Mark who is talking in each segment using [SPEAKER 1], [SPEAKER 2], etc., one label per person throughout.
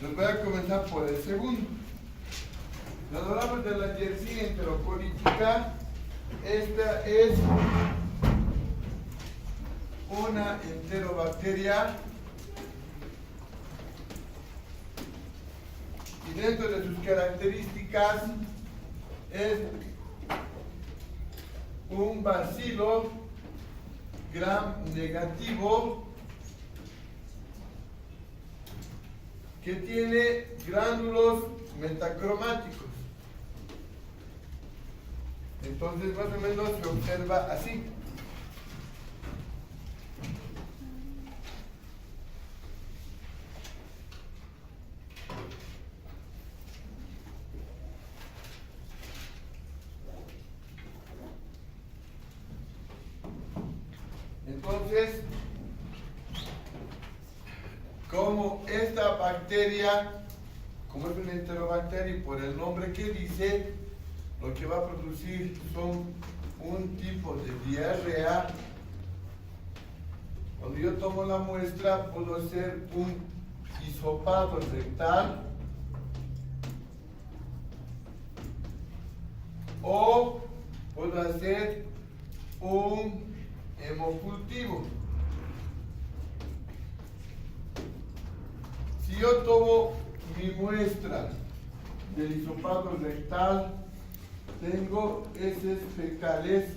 [SPEAKER 1] Les voy a comenzar por el segundo. Cuando hablamos de la Yersinia enterocolítica, esta es una enterobacteria y dentro de sus características es un bacilo gram negativo que tiene gránulos metacromáticos. Entonces más o menos se observa así. Entonces, como esta bacteria, como es una enterobacteria y por el nombre que dice, lo que va a producir son un tipo de diarrea. Cuando yo tomo la muestra, puedo hacer un hisopado rectal o puedo hacer un hemocultivo. Si yo tomo mi muestra del hisopado rectal, tengo heces fecales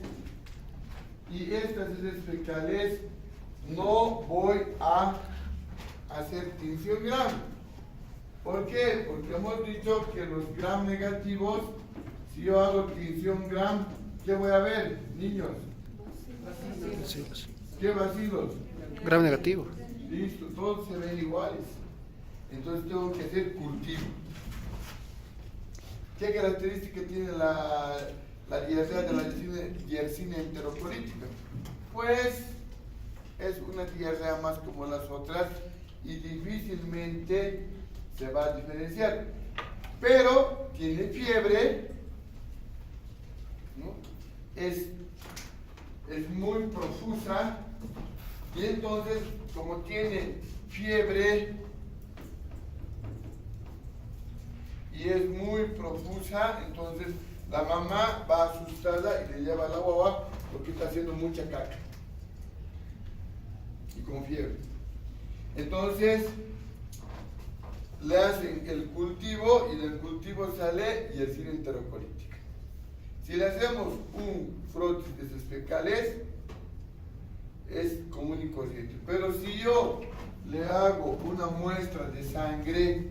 [SPEAKER 1] y estas heces fecales no voy a hacer tinción gram. ¿Por qué? Porque hemos dicho que los gram negativos, si yo hago tinción gram, ¿qué voy a ver, niños?
[SPEAKER 2] Bacilos.
[SPEAKER 1] ¿Qué bacilos?
[SPEAKER 2] Gram negativo.
[SPEAKER 1] Listo, todos se ven iguales. Entonces tengo que hacer cultivo. ¿Qué característica tiene la diarrea de la Yersinia enterocolítica? Pues es una diarrea más como las otras y difícilmente se va a diferenciar. Pero tiene fiebre, ¿no? Es muy profusa y entonces como tiene fiebre y es muy profusa, entonces la mamá va asustada y le lleva a la guagua porque está haciendo mucha caca y con fiebre. Entonces le hacen el cultivo y del cultivo sale Yersinia enterocolítica. Si le hacemos un frotis de heces fecales, es común y corriente. Pero si yo le hago una muestra de sangre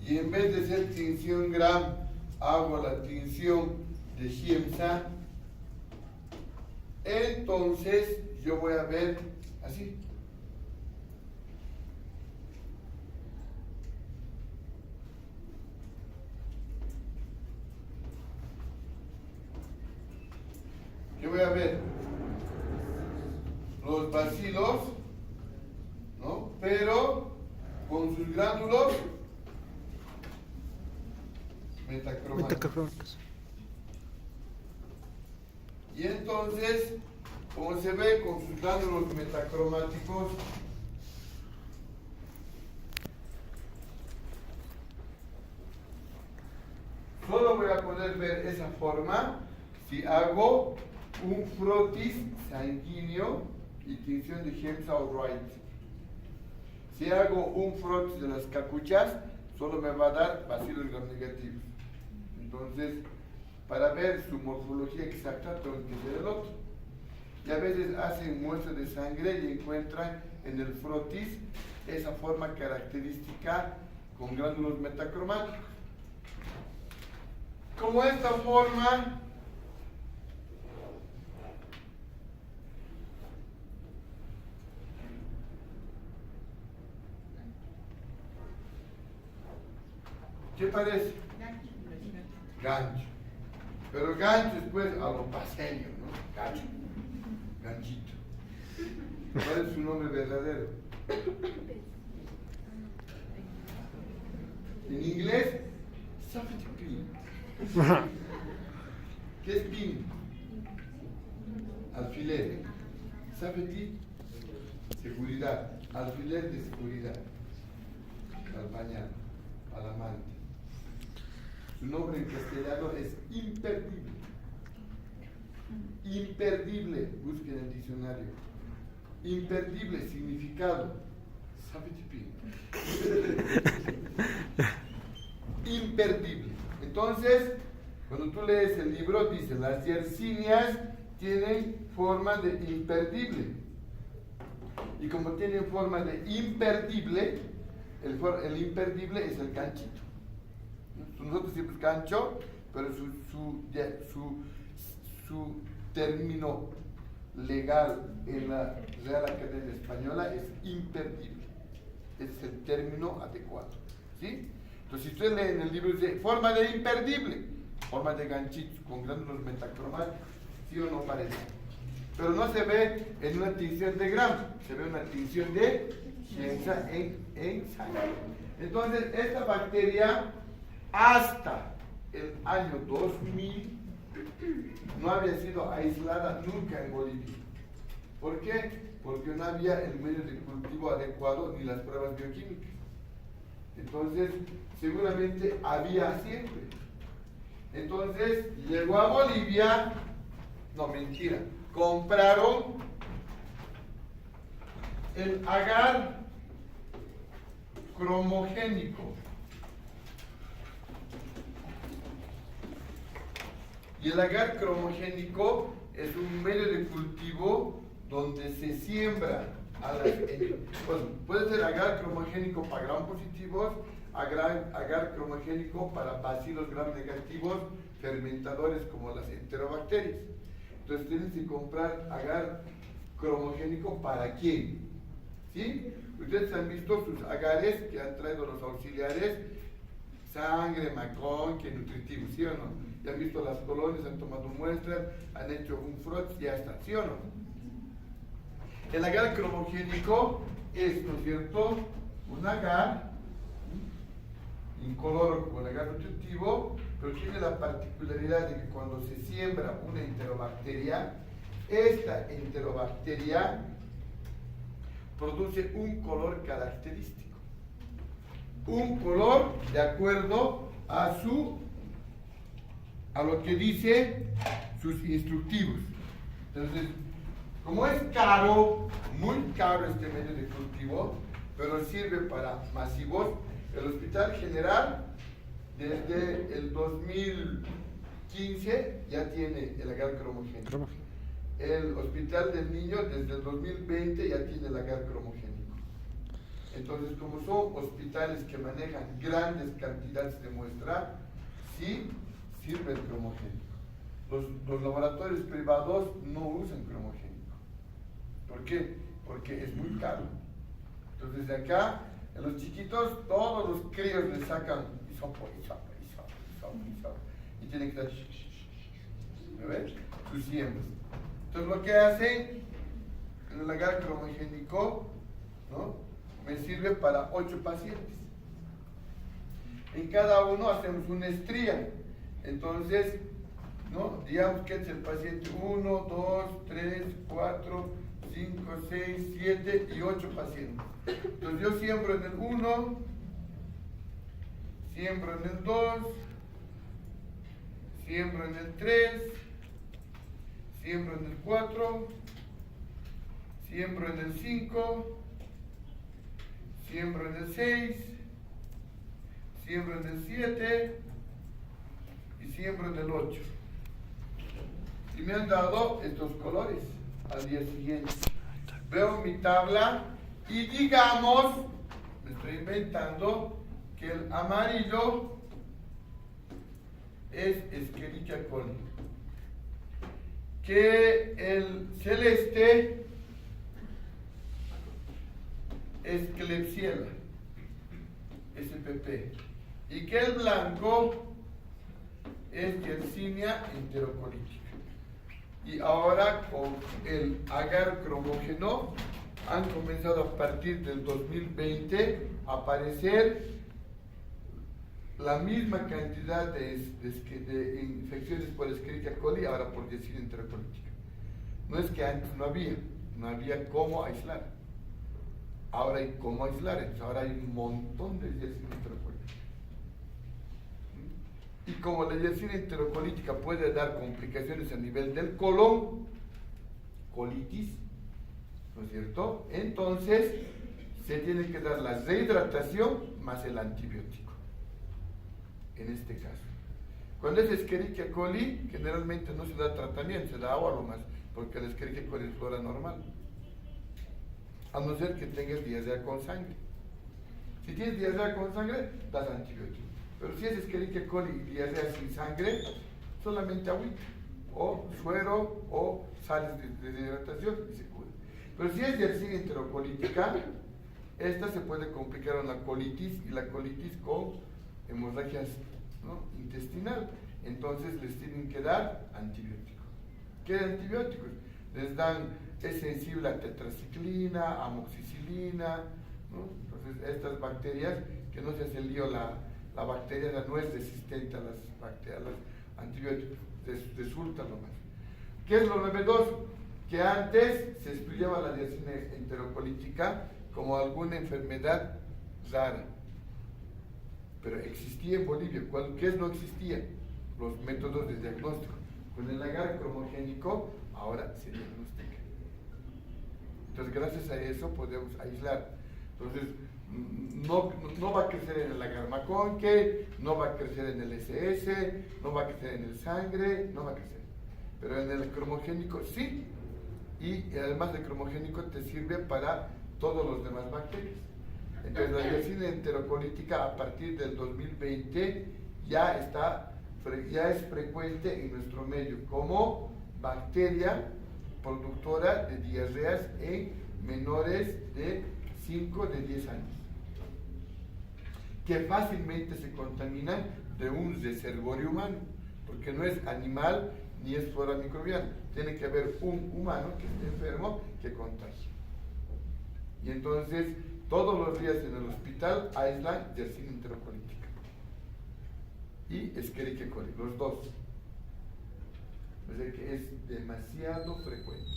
[SPEAKER 1] y en vez de hacer tinción gram, hago la tinción de Giemsa, entonces yo voy a ver así. Yo voy a ver los bacilos, ¿no? Pero con sus gránulos metacromáticos. Y entonces, como se ve con sus gránulos metacromáticos, solo voy a poder ver esa forma si hago un frotis sanguíneo y tinción de Giemsa o Wright. Si hago un frotis de las capuchas, solo me va a dar bacilos gram negativos. Entonces, para ver su morfología exacta, tengo que hacer el otro. Y a veces hacen muestras de sangre y encuentran en el frotis esa forma característica con gránulos metacromáticos. Como esta forma ¿qué parece? Gancho. Pero gancho es pues a lo paseño, ¿no? Gancho. Ganchito. ¿Cuál es su nombre verdadero? En inglés, safety pin. ¿Qué es pin? Alfiler. Safety seguridad, alfiler de seguridad, al bañado, al amante. Su nombre en castellano es imperdible. Imperdible, busquen en el diccionario. Imperdible, significado. ¿Sabe imperdible. Entonces, cuando tú lees el libro, dice, las Yersinias tienen forma de imperdible. Y como tienen forma de imperdible, el imperdible es el ganchito. Nosotros decimos gancho, pero su término legal en la Real Academia Española es imperdible. Es el término adecuado. ¿Sí? Entonces, si ustedes leen el libro, dice forma de imperdible, forma de ganchitos con gránulos metacromáticos, ¿sí o no parece? Pero no se ve en una tinción de Gram, se ve una tinción de Giemsa en sangre. Entonces, esta bacteria, hasta el año 2000, no había sido aislada nunca en Bolivia. ¿Por qué? Porque no había el medio de cultivo adecuado ni las pruebas bioquímicas. Entonces, seguramente había siempre. Entonces, llegó a Bolivia, no, mentira, compraron el agar cromogénico. Y el agar cromogénico es un medio de cultivo donde se siembra a las, bueno, puede ser agar cromogénico para gram positivos, agar cromogénico para bacilos gram negativos, fermentadores como las enterobacterias. Entonces tienes que comprar agar cromogénico para quién. ¿Sí? Ustedes han visto sus agares que han traído los auxiliares, sangre, macón, que nutritivo, ¿sí o no? Ya han visto las colonias, han tomado muestras, han hecho un frot, ya está, ¿sí o no? El agar cromogénico es, ¿no es cierto?, un agar incoloro como el agar nutritivo, pero tiene la particularidad de que cuando se siembra una enterobacteria, esta enterobacteria produce un color característico. Un color de acuerdo a lo que dice sus instructivos. Entonces, como es caro, muy caro este medio de cultivo, pero sirve para masivos, el Hospital General desde el 2015 ya tiene el agar cromogénico. El Hospital del Niño desde el 2020 ya tiene el agar cromogénico. Entonces, como son hospitales que manejan grandes cantidades de muestra, sí sirve el cromogénico. Los laboratorios privados no usan cromogénico. ¿Por qué? Porque es muy caro. Entonces, de acá, a los chiquitos, todos los críos le sacan hisopo, y tienen que estar, ¿me ves? Sus siembras. Entonces, lo que hacen en el agar cromogénico, ¿no?, me sirve para 8 pacientes. En cada uno hacemos una estría. Entonces, ¿no?, digamos que es el paciente 1, 2, 3, 4, 5, 6, 7 y 8 pacientes. Entonces yo siembro en el 1, siembro en el 2, siembro en el 3, siembro en el 4, siembro en el 5, siembro en el 6, siembro en el 7 y siembro en el 8. Y me han dado estos colores al día siguiente. Veo mi tabla y digamos, me estoy inventando, que el amarillo es Escherichia coli, que el celeste es Klebsiella, SPP, y que el blanco es Yersinia enterocolítica. Y ahora con el agar cromógeno han comenzado a partir del 2020 a aparecer la misma cantidad de infecciones por Escherichia coli, ahora por Yersinia enterocolítica. No es que antes no había cómo aislar. ahora hay cómo aislar, entonces ahora hay un montón de diacinia enterocolítica. Y como la diacinia enterocolítica puede dar complicaciones a nivel del colon, colitis, ¿no es cierto? Entonces se tiene que dar la rehidratación más el antibiótico, en este caso. Cuando es Escherichia coli, generalmente no se da tratamiento, se da agua nomás, porque la Escherichia coli es flora normal. A no ser que tengas diarrea con sangre. Si tienes diarrea con sangre, das antibiótico. Pero si es Escherichia coli y diarrea sin sangre, solamente agüita, o suero, o sales de hidratación y se cura. Pero si es diarrea enterocolítica, esta se puede complicar con la colitis, y la colitis con hemorragias, ¿no?, intestinal. Entonces les tienen que dar antibióticos. ¿Qué antibióticos? Les dan, es sensible a tetraciclina, amoxicilina, ¿no? Entonces estas bacterias, que no se hace lío, la bacteria no es resistente a las bacterias, a los antibióticos, resulta lo más. ¿Qué es lo novedoso? Que antes se estudiaba la diacinia enterocolítica como alguna enfermedad rara, pero existía en Bolivia. ¿Qué no existía? Los métodos de diagnóstico. Con el agar cromogénico ahora se diagnostica. Entonces gracias a eso podemos aislar. Entonces no va a crecer en el agar maconque, no va a crecer en el SS, no va a crecer en el sangre, no va a crecer. Pero en el cromogénico sí. Y además del cromogénico te sirve para todos los demás bacterias. Entonces la diacinia enterocolítica a partir del 2020 ya es frecuente en nuestro medio como bacteria productora de diarreas en menores de 5 de 10 años, que fácilmente se contaminan de un reservorio humano, porque no es animal ni es flora microbiana. Tiene que haber un humano que esté enfermo que contagie. Y entonces todos los días en el hospital aíslan diacinia enterocolítica y Escherichia coli, los dos. O sea que es demasiado frecuente.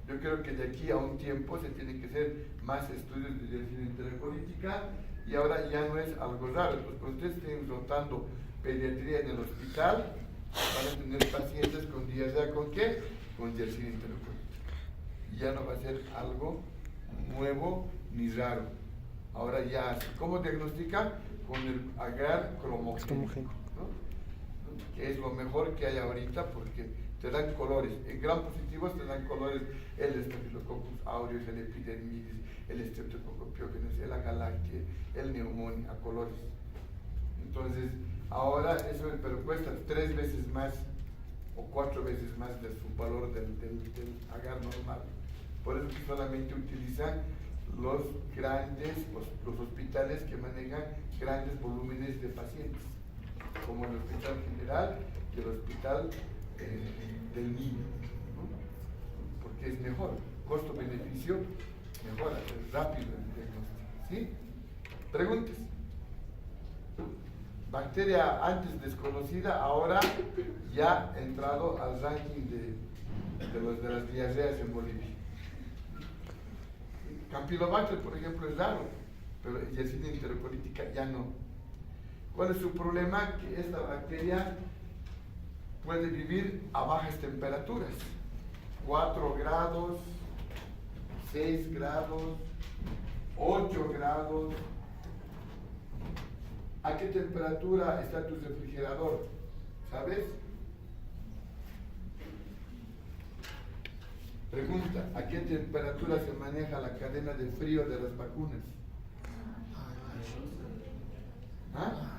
[SPEAKER 1] Yo creo que de aquí a un tiempo se tienen que hacer más estudios de diacinia enterocolítica, y ahora ya no es algo raro. Pues cuando ustedes estén rotando pediatría en el hospital, van a tener pacientes con diarrea, ¿con qué? Con diacinia enterocolítica. Y ya no va a ser algo nuevo ni raro. Ahora ya, ¿cómo diagnostica? Con el agar cromogénico, ¿no? Que es lo mejor que hay ahorita, porque te dan colores. En gram positivos te dan colores: el Staphylococcus aureus, el epidermidis, el Streptococcus pyogenes, el agalactia, el neumonía, a colores. Entonces, ahora eso, pero cuesta 3 veces más o 4 veces más de su valor del agar normal. Por eso que solamente utilizan los hospitales que manejan grandes volúmenes de pacientes, como el Hospital General y el Hospital del Niño, ¿no? Porque es mejor, costo-beneficio, mejora, es rápido el diagnóstico, ¿sí? Preguntas. Bacteria antes desconocida, ahora ya ha entrado al ranking de las diarreas en Bolivia. Campylobacter, por ejemplo, es raro, pero diacinia enterocolítica ya no. ¿Cuál es su problema? Que esta bacteria puede vivir a bajas temperaturas, 4 grados, 6 grados, 8 grados. ¿A qué temperatura está tu refrigerador? ¿Sabes? Pregunta: ¿a qué temperatura se maneja la cadena de frío de las vacunas? ¿Ah?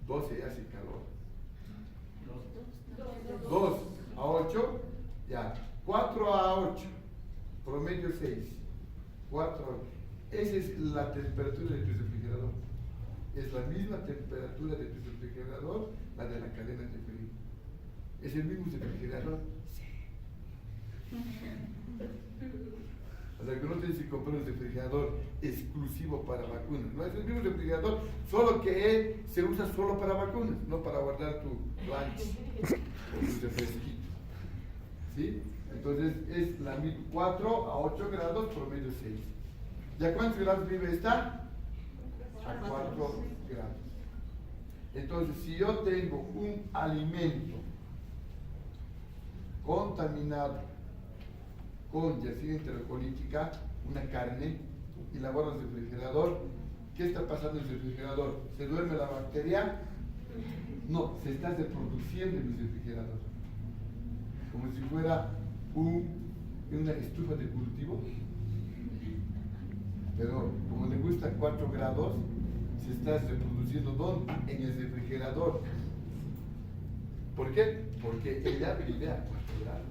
[SPEAKER 1] 12 hace calor. 2 a 8, ya. 4 a 8, promedio 6. 4 a 8. Esa es la temperatura de tu refrigerador. Es la misma temperatura de tu refrigerador, la de la cadena de frío. ¿Es el mismo refrigerador? Sí. O sea, que no tienes que comprar un refrigerador exclusivo para vacunas. No, es el mismo refrigerador, solo que se usa solo para vacunas, no para guardar tu lunch o tu refresquito. ¿Sí? Entonces es la 4 a 8 grados, promedio 6. ¿Y a cuántos grados vive esta? A 4 grados. Entonces, si yo tengo un alimento contaminado con yersinia enterocolítica, una carne, y la guardo en el refrigerador, ¿qué está pasando en el refrigerador? ¿Se duerme la bacteria? No, se está reproduciendo en el refrigerador. Como si fuera una estufa de cultivo. Pero como le gusta 4 grados, se está reproduciendo ¿dónde? En el refrigerador. ¿Por qué? Porque ella vive a 4 grados.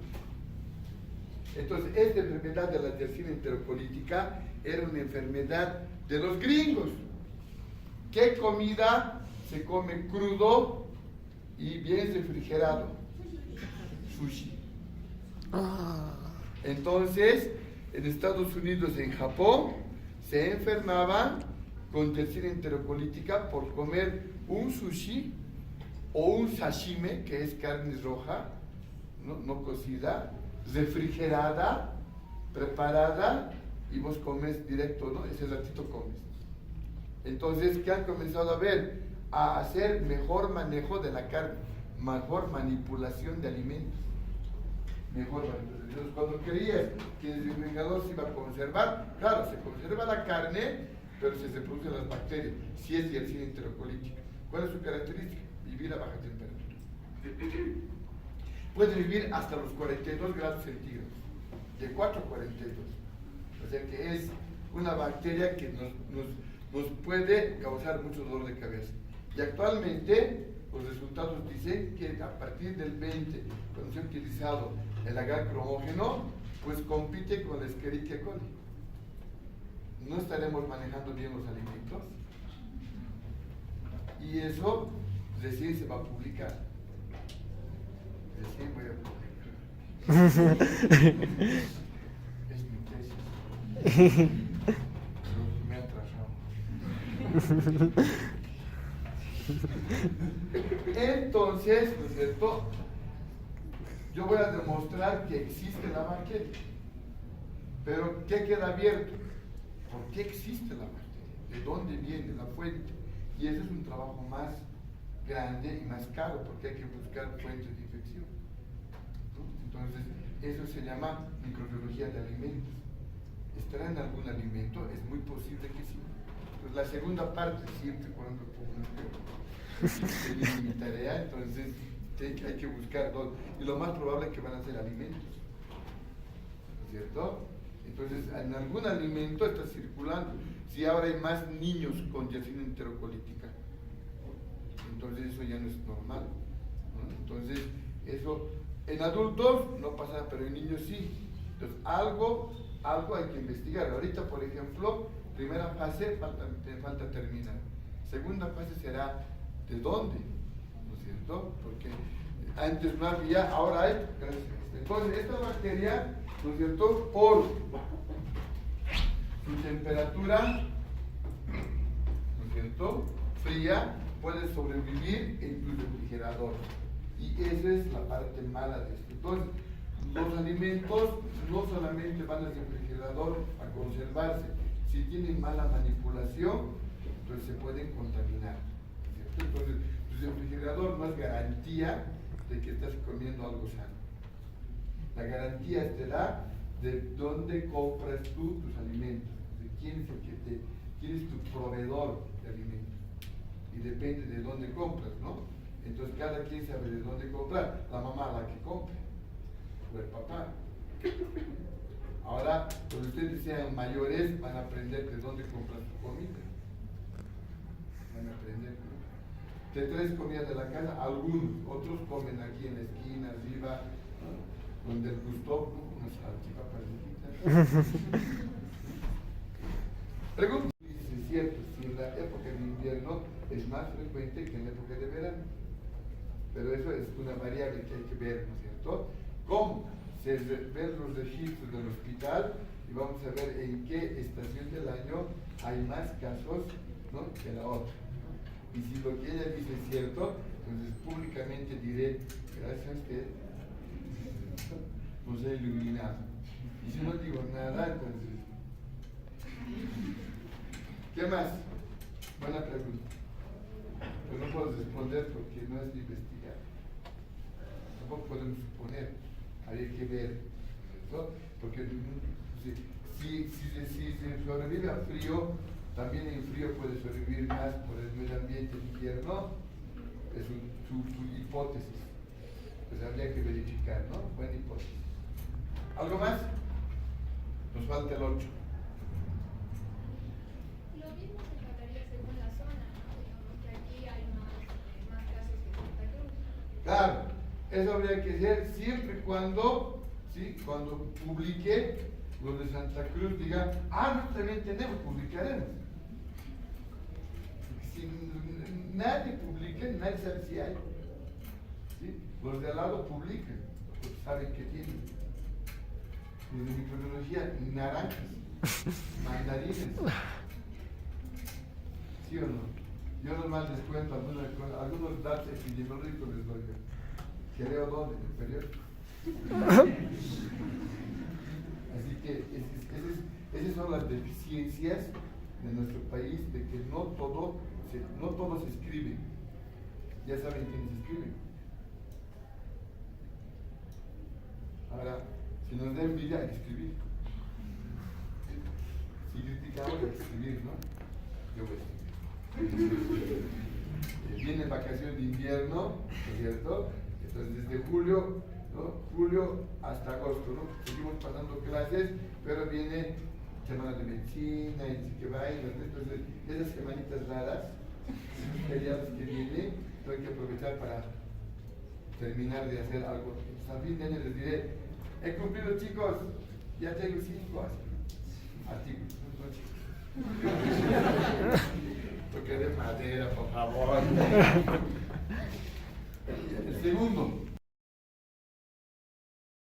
[SPEAKER 1] Entonces, esta enfermedad de la yersinia enterocolítica era una enfermedad de los gringos. ¿Qué comida se come crudo y bien refrigerado? Sushi. Entonces, en Estados Unidos y en Japón se enfermaban con yersinia enterocolítica por comer un sushi o un sashimi, que es carne roja, no cocida, refrigerada, preparada, y vos comes directo, ¿no? Ese ratito comes. Entonces, ¿qué han comenzado a ver? A hacer mejor manejo de la carne, mejor manipulación de alimentos. Mejor manipulación. Entonces, cuando creías que el refrigerador se iba a conservar, claro, se conserva la carne, pero se reproducen las bacterias, si es yersinia enterocolítica. ¿Cuál es su característica? Vivir a baja temperatura. Puede vivir hasta los 42 grados centígrados, de 4 a 42. O sea que es una bacteria que nos puede causar mucho dolor de cabeza. Y actualmente los resultados dicen que a partir del 20, cuando se ha utilizado el agar cromógeno, pues compite con la Escherichia coli. No estaremos manejando bien los alimentos. Y eso recién se va a publicar. Recién voy a publicar. Es mi tesis. Me ha atrasado. Entonces, ¿no es cierto? Yo voy a demostrar que existe la bacteria. Pero, ¿qué queda abierto? ¿Por qué existe la bacteria? ¿De dónde viene la fuente? Y ese es un trabajo más grande y más caro, porque hay que buscar fuentes de infección, ¿no? Entonces, eso se llama microbiología de alimentos. ¿Estará en algún alimento? Es muy posible que sí. Pues la segunda parte, siempre cuando es mi tarea, entonces hay que buscar dos. Y lo más probable es que van a ser alimentos, ¿cierto? Entonces, en algún alimento está circulando. Si ahora hay más niños con yersinia enterocolítica, entonces eso ya no es normal, ¿no? Entonces, eso en adultos no pasa, pero en niños sí. Entonces, algo hay que investigar. Ahorita, por ejemplo, primera fase falta terminar. Segunda fase será ¿de dónde? ¿No es cierto? Porque antes no había, ahora hay. Entonces, esta bacteria, ¿no es cierto? Por su temperatura, ¿no es cierto?, fría, puede sobrevivir en tu refrigerador. Y esa es la parte mala de esto. Entonces, los alimentos no solamente van al refrigerador a conservarse, si tienen mala manipulación, entonces se pueden contaminar, ¿cierto? Entonces, tu refrigerador no es garantía de que estás comiendo algo sano. La garantía te da de dónde compras tú tus alimentos, de quién es tu proveedor de alimentos. Y depende de dónde compras, ¿no? Entonces cada quien sabe de dónde comprar, la mamá la que compra, o el papá. Ahora, cuando ustedes sean mayores, van a aprender de dónde comprar su comida. Van a aprender, ¿no? Te traes comida de la casa, algunos, otros comen aquí en la esquina, arriba, ¿no?, donde el gusto, unas salchipapas. Pregunto, si es cierto, si en la época de invierno es más frecuente que en la época de verano. Pero eso es una variable que hay que ver, ¿no es cierto? ¿Cómo? Se ven los registros del hospital y vamos a ver en qué estación del año hay más casos, ¿no?, que la otra. Y si lo que ella dice es cierto, entonces públicamente diré, gracias a usted, nos ha iluminado. Y si no digo nada, entonces... ¿Qué más? Buena pregunta. Pero no puedo responder porque no es de investigar. Tampoco podemos suponer. Habría que ver. ¿No? Porque si se sobrevive a frío, también en frío puede sobrevivir más por el medio ambiente en invierno. Es su hipótesis. Pues habría que verificar, ¿no? Buena hipótesis. ¿Algo más? Nos falta el 8.
[SPEAKER 3] Lo mismo se trataría según la zona, ¿no? Digamos que aquí hay más casos que Santa Cruz.
[SPEAKER 1] Claro, eso habría que ser siempre y cuando, ¿sí? Cuando publique los de Santa Cruz digan, nosotros también tenemos, publicaremos. Si nadie publica, nadie sabe si hay. ¿Sí? Los de al lado publican, porque saben que tienen. Los de microbiología, naranjas, mandarines. ¿Sí o no? Yo nomás les cuento algunos datos epidemiológicos les doy. ¿Que leo dónde? En el periódico. Así que esas son las deficiencias de nuestro país, de que no todo se escribe. Ya saben quiénes escriben. Ahora, si nos da envidia, hay que escribir. Si criticamos, hay que escribir, ¿no? Yo voy a escribir. Vienen vacaciones de invierno, ¿no es cierto? Entonces, desde julio, ¿no? Julio hasta agosto, ¿no? Seguimos pasando clases, pero viene semana de medicina, y sí que vainas, ¿no? Entonces, esas semanitas raras, periodos que vienen, tengo que aprovechar para terminar de hacer algo. Entonces, a fin de año les diré, he cumplido, chicos, ya tengo 5 artículos, no chicos. Toqué de madera, por favor. El segundo.